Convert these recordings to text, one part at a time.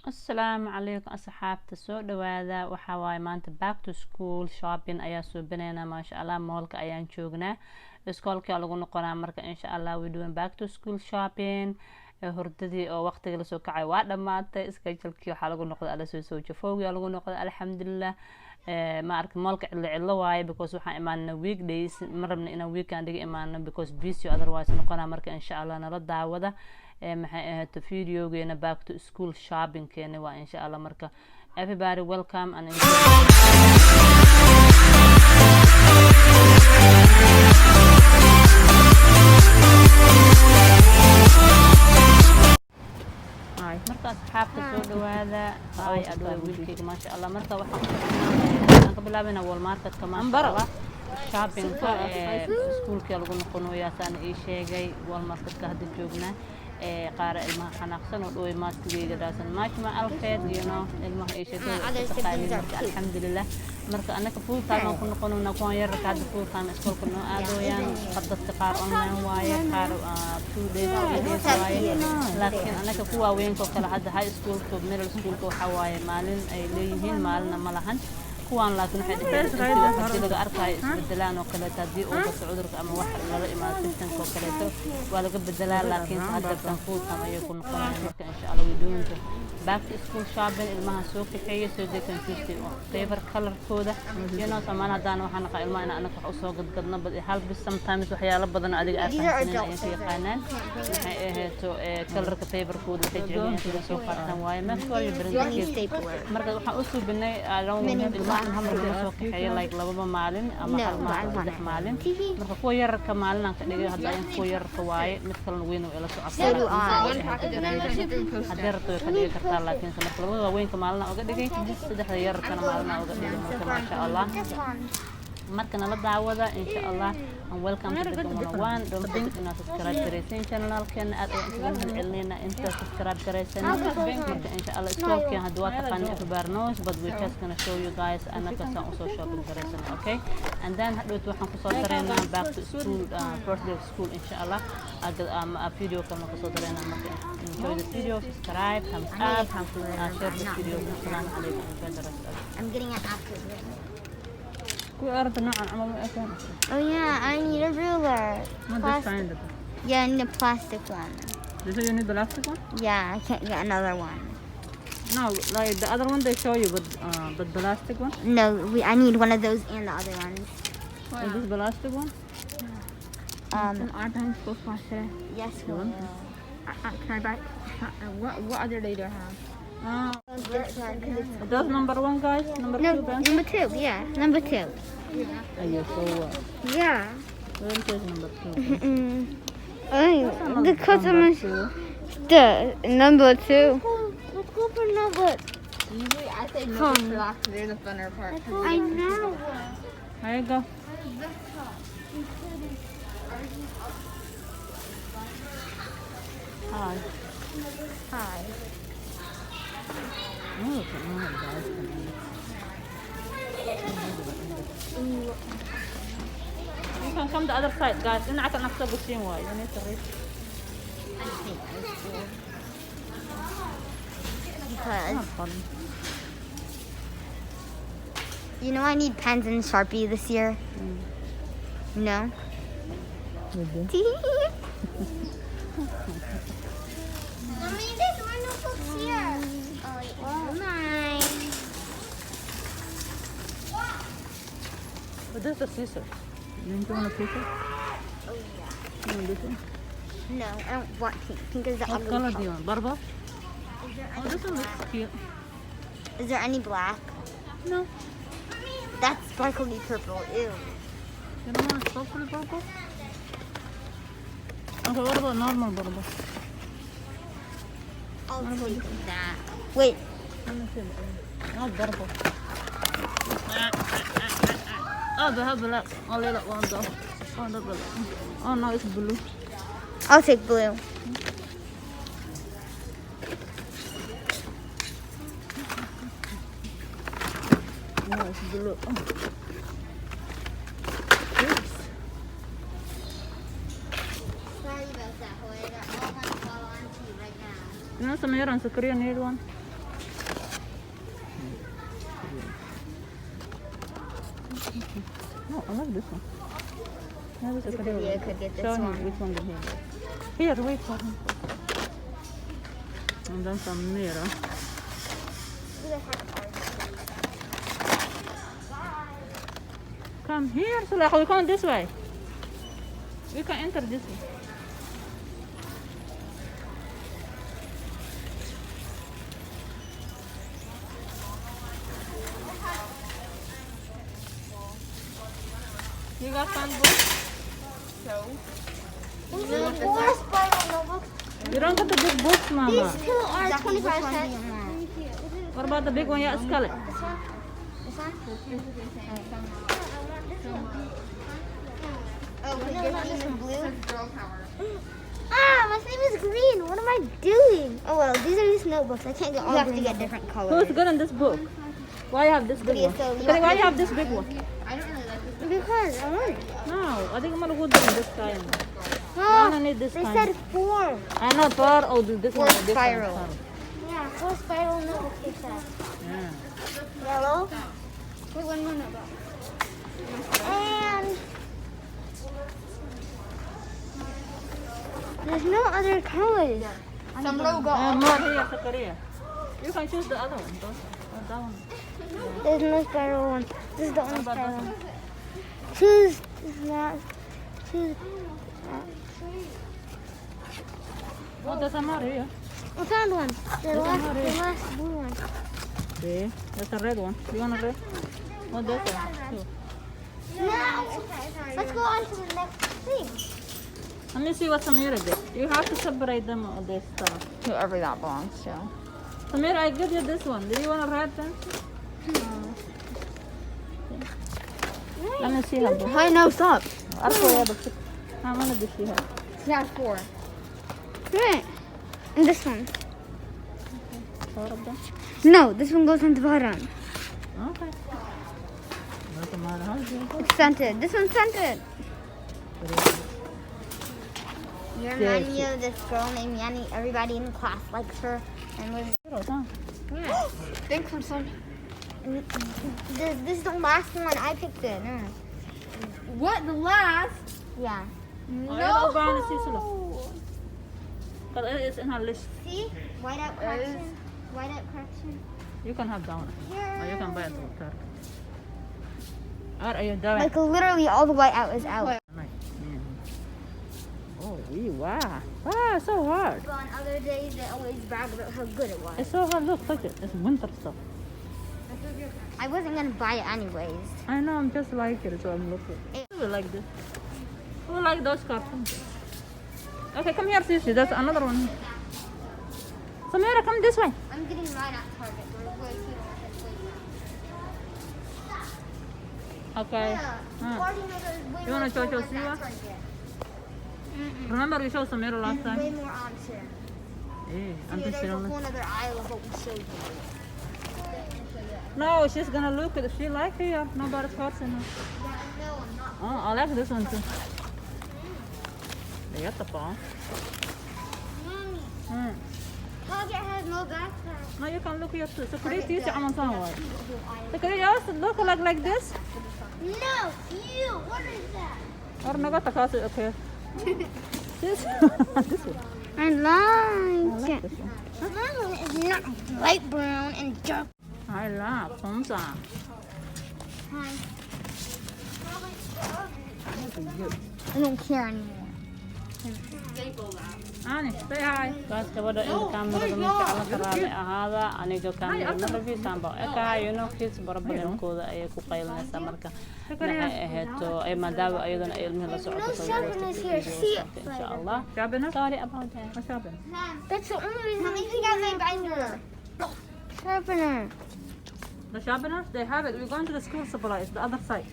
Asalaamu calaykum asxaabta soo dhawaada waxaa waaye maanta back to school shopping ayaa soo banaynaa maasha allah moolka ayaan joognaa iskoolka lagu noqonaa marka insha allah we doing back to school shopping hordadii oo waqtiga lasoo kacay waa dhamaatay iskajalkii waxaa lagu noqday ala soo jafowga lagu noqday alxamdulillah ma arka moolka cidlo waaye because waxaan imaanay weekdays ma rabna inaan weekend dhiga imaano because busy otherwise noqonaa marka insha allah nala daawada maxay ahayd videogeena back to school shopping keena waa insha allah marka everybody welcome and marka asxaabta soo dhawaada ay adoo wiilkayga maasha allah marka waxaan ka bilaabaynaa Walmartka maanta shopping ka schoolka lagu noqonayo saan ii sheegay Walmartka hadda joognaa qaar ilmaha xanaaqsan oo dhooy maaskigeyga dhaasan maashma alfeed ilmaha ay sheegay alxamdulillah marka anaka full time ku noqonayna kuwan yar ka hadda full time iskoolka noo aadooyaan qadadka qaar online waaye qaar 2 days waaye laakiin anaka kuwa weynka kala hadda high school to middle school waxa waaye maalin ay leeyihiin maalina ma lahan kuwan laakiin waxay dhigeen laga arkay isbedelaan oo kale hadii uu ka cudurka ama wax lala imaado system ko kale waa laga bedelaa laakiin hadda tan full time ay ku noqonayaan marka insha Allah way doonto back to school shopping ilmaha soo kaxeeyay soo deekan tuustay oo favorite color kooda samaan hadaan waxaan naqa ilmaha in anaka wax u soo gadgadna bad hal bis sometimes waxyaalo badan adiga aafahaysan ay ka yaqaanaan waxay aheeto colorka favorite kooda waxay jeclaan sida soo qaatan waaye ma soo marka waxaan u soo binay ilmaha hamburger soo kaxeeyay like laba maalin ama hal maalin saddex maalin marka kuwa yarka maalin ka dhigay hadda ay kuwa yarka waaye mid kale weyn oo ila socodka hadda rabto ka dhigi kartaa laakiin marka labada weynka maalin uga dhigay saddexda yarkana maalin uga dhigay marka ma sha Allah marka nala daawada insha Allah and welcome to the 101 don't forget to subscribe to channelkeena aad ay inta helnayna inta subscribe gareysan marka insha Allah iskoolkeen hadda waa taqaan everybody but we just gonna show you guys anaka saan u soo shopping gareysan okay and then hadhood waxaan ku soo dareynaa back to school first day of school insha Allah a video kama ku soo dareynaa marka enjoy the video subscribe thumbs up share the video assalamu alaykum I'm getting an apple right now. Oh yeah, I need a ruler. Yeah, I need a plastic one. You say you need the plastic one? Yeah, I can't get another one. No, like the other one they show you, but the plastic one? No, I need one of those and the other ones. Is this the plastic one? Our time's supposed to today. Yes, we will. Can I buy? What other day do I have? That's number 1, guys. Number 2, Benson? Number 2, yeah. Number 2. Are you so yeah. Where is number 2? The customer. The number 2. Let's go for number. Usually I say no for last. They're the funner part. I know. There you go. Hi. Hi. Oh, guys. You can come the other side, guys. And I can accept the same way. You need to reach. Because you know I need pens and Sharpie this year. No. Mommy, there's more notebooks here. Mine. But this is a scissor. You want a scissor? Oh yeah. You want this one? No, I don't want pink. Pink is the What ugly color color. do you want? Barbara? Oh, this one looks cute. Is there any black? No. That's sparkly purple. Ew. You don't want sparkly purple? Okay, what about normal Barbara? I'll take that. Wait. Not purple. Oh, they have black. Only that one though. Oh, the black. Oh, no, it's blue. I'll take blue. No, it's blue. Oh. Sorry about that, Hoy. They're all gonna fall onto you right now. You know some here on Korean need one? No, I love this one. Yeah, this is a Yeah, I could get this Show him one. which one did he get. Here, wait for him. And then some mirror. Come here, Sulaiha. We come this way. We can enter this way. You got fun book? Four spiral notebooks. You don't get the big books, Mama. These two are 25 cents. What about the big one? Yeah, Scarlet. This one? This one? Oh, because your name is blue? Ah, my name is green. What am I doing? Oh, well, these are just notebooks. I can't get all green. You have to get different colors. Who's good in this book? Why you have this big one? So Okay, why you have this big one? because I want it. No, I think I'm gonna go doing this kind. No, I don't need this they kind. said four. I know, but oh, this Four one is different. spiral. Yeah, four spiral notebooks they said. Yeah. Yellow. Wait, one more notebook. And there's no other colors. Some logo. More here, Zakaria. You can choose the other one. That one. There's no spiral one. This is the only How about spiral this one. one? Choose that. Choose. Oh, there's some more here. I found one. The last blue one. See, there's a red one. Do you want a red? Oh, this one. Too. Now, let's go on to the next thing. Let me see what Samira did. You have to separate them all this stuff. Whoever that belongs to. Samira, I give you this one. Do you want a red pen? Let me see how big. Wait, no, stop. How many does she have? She has 4. Right. And this one. 4 of them? No, this one goes on the bottom. Okay. Doesn't matter how big. It's scented. This one's scented. You're reminding me of this girl named Yanni. Everybody in class likes her. And was Thanks for some. this is the last one. I picked it. What? The last? Yeah. No. Because it is in her list. See? Whiteout correction. Whiteout correction. You can have that one. Or you can buy it with her. Alright, are you done? Like literally all the whiteout is out. Nice. Oh, wow. Wow, so hard. But on other days, they always brag about how good it was. It's so hard. Look, touch it. It's winter stuff. I wasn't gonna buy it anyways. I know, I'm just like it, so I'm looking. Who will like this? Who will like those cartoons? Okay, come here, Sissy. There's another one. Samira, come this way. I'm getting mine at Target. Okay. You want to show Siwa? Remember we showed Samira last Way time? more options. Yeah, See, I'm there's just a whole other aisle of what we showed you. No, she's gonna look at it. She like here. Nobody's forcing her. Yeah, no, I'm not. Oh, I like this one too. They got the ball. Mommy, Target has no backpack. No, you can look here too. So could you teach you somewhere? So could you also look like this? No, you. What is that? Or no, got the okay. This, this one. I I like like it. this one. Mine is not light brown and dark. I love Pomsa. Hi. I don't care anymore. Ani, say hi. Guys, gabadha in camera ma jecla karaale ahaada aniga camera ma rabiisaan ba eka you know kids barabarenkooda ay ku qaylinaysa marka maxay aheeto ay maadaama ayadana ay ilmihi la socoto insha Allah. Sorry about that. What's happening? That's the only reason I think I my binder. Sharpener. The sharpeners, they have it. We're going to the school supplies, the other side.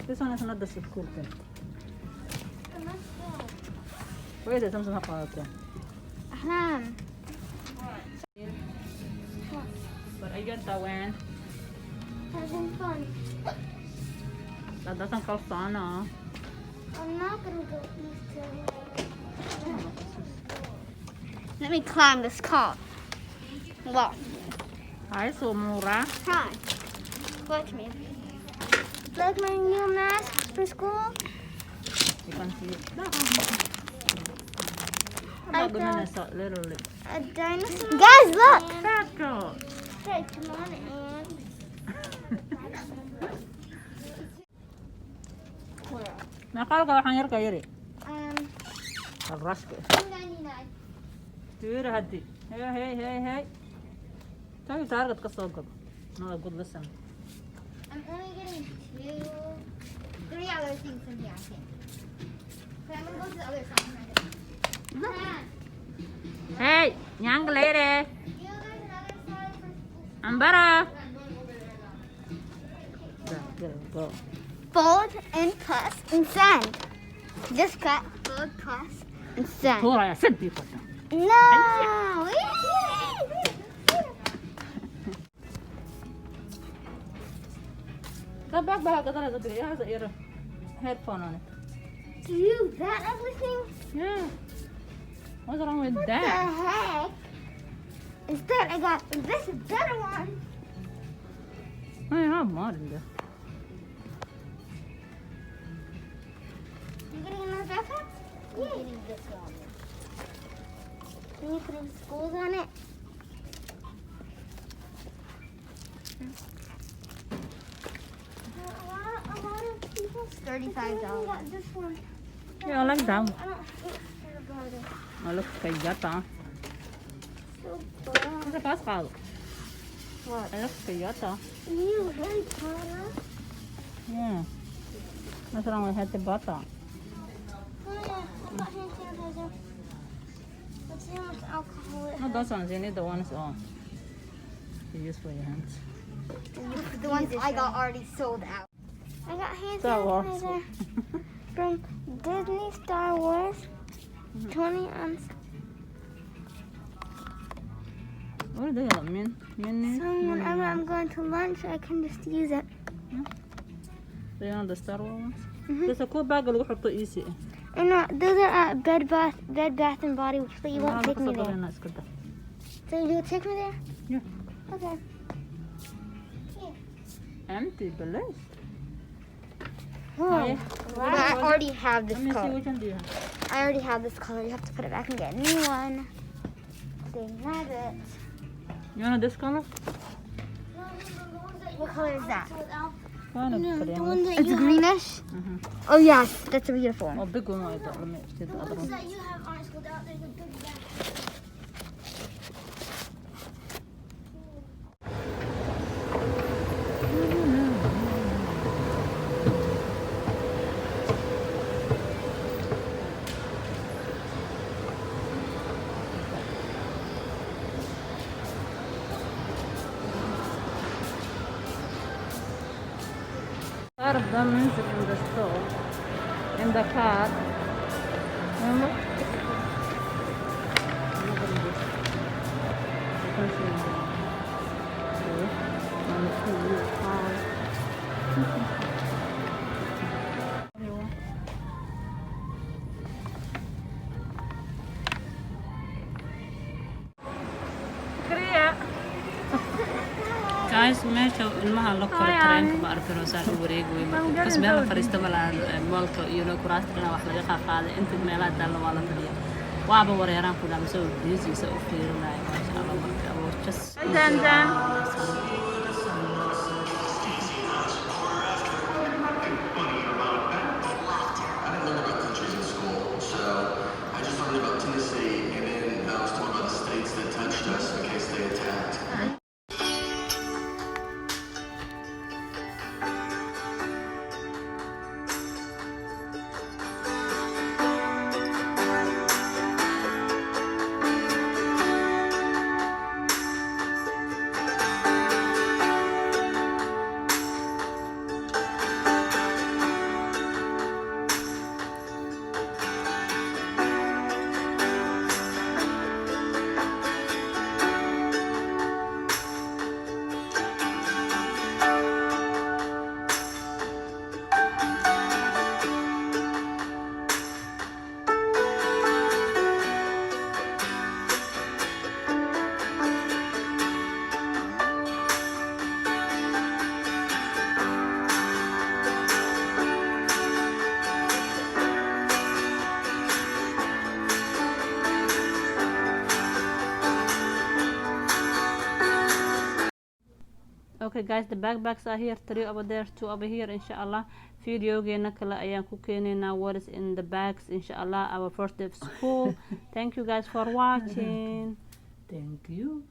This one is not the school thing. Where is it? Something happened. But I get that one. Having fun. That doesn't cost sana. I'm not gonna go east. Let me climb this car. Well, Ay, so mura. try. Watch me. like my new mask for school. You can see it. I How about a little lip? A dinosaur. Guys, look. Turtle. Right, come on, and Nakal ka waxaan yar ka yari. um, Raska. $2.99. Tiir hadi. Hey. Tayo target ka soo gab. No good listen. I'm only getting 3 other things from here, I think. Okay, I'm gonna go to the other side. Look. Hey, young lady. There's another side for school. Ambara. Go. Fold and press and send. Just cut, fold, press, and send. Tura ya sad dito. No! Kabag ba ka talaga dito? It has a headphone on it. Dude, that ugly thing? Yeah. What's wrong with What that? the heck? Instead, I got this better one. I have more in there. You getting another backpack? I'm getting this one. Can you put schools on it? A lot of people. $35. Got this one. Yeah, I like that one. I don't care about it. I look kay Yata. So bad. Kasi Pascal. What? I look kay Yata. You Harry Potter? Yeah. What's wrong with Hattie Bata? Oh yeah, I got hand sanitizer. Let's see how much alcohol it No, those ones. You need the ones on. You use for your hands. The ones I got already sold out. I got hand Star Wars. sanitizer from Disney Star Wars. 20 ounce. What do they have? Mayonnaise? So whenever I'm going to lunch, I can just use it. Do you know the Star Wars ones? Mhm. There's a cool bag lagu xirto easy. And those are at Bed Bath and Body Works, but you won't take me there. So you'll take me there? Yeah. Okay. Empty, believe. Whoa. Okay. I already have this Let me see color. which one do you have. I already have this color. You have to put it back and get a new one. They have it. You want this color? What color is that? Kind of pretty. It's greenish. Mhm. Oh yes, that's a beautiful one. Oh, big one. I thought. Let me see the other one. that you have on school out there's a big bag. Part of them is in the store, in the car. Remember? Look at this. You can see it. Okay. 1, 2, 5. guys meesha ilmaha la koro tareenka ma arkino saa u wareegoy bas meel la fariista malaha moolka iyo kuraasta dhinaca wax laga qaaday inta meelaha daalna waa la fadhiya waaba wareeraan ku dhaam soo diisiisa u fiirinayo masha Allah marka abo just Okay guys, the backpacks are here, 3 over there, 2 over here, inshallah. Videogeena kale ayaan ku keenaynaa what is in the bags, inshallah, our first day of school. Thank you guys for watching. Thank you.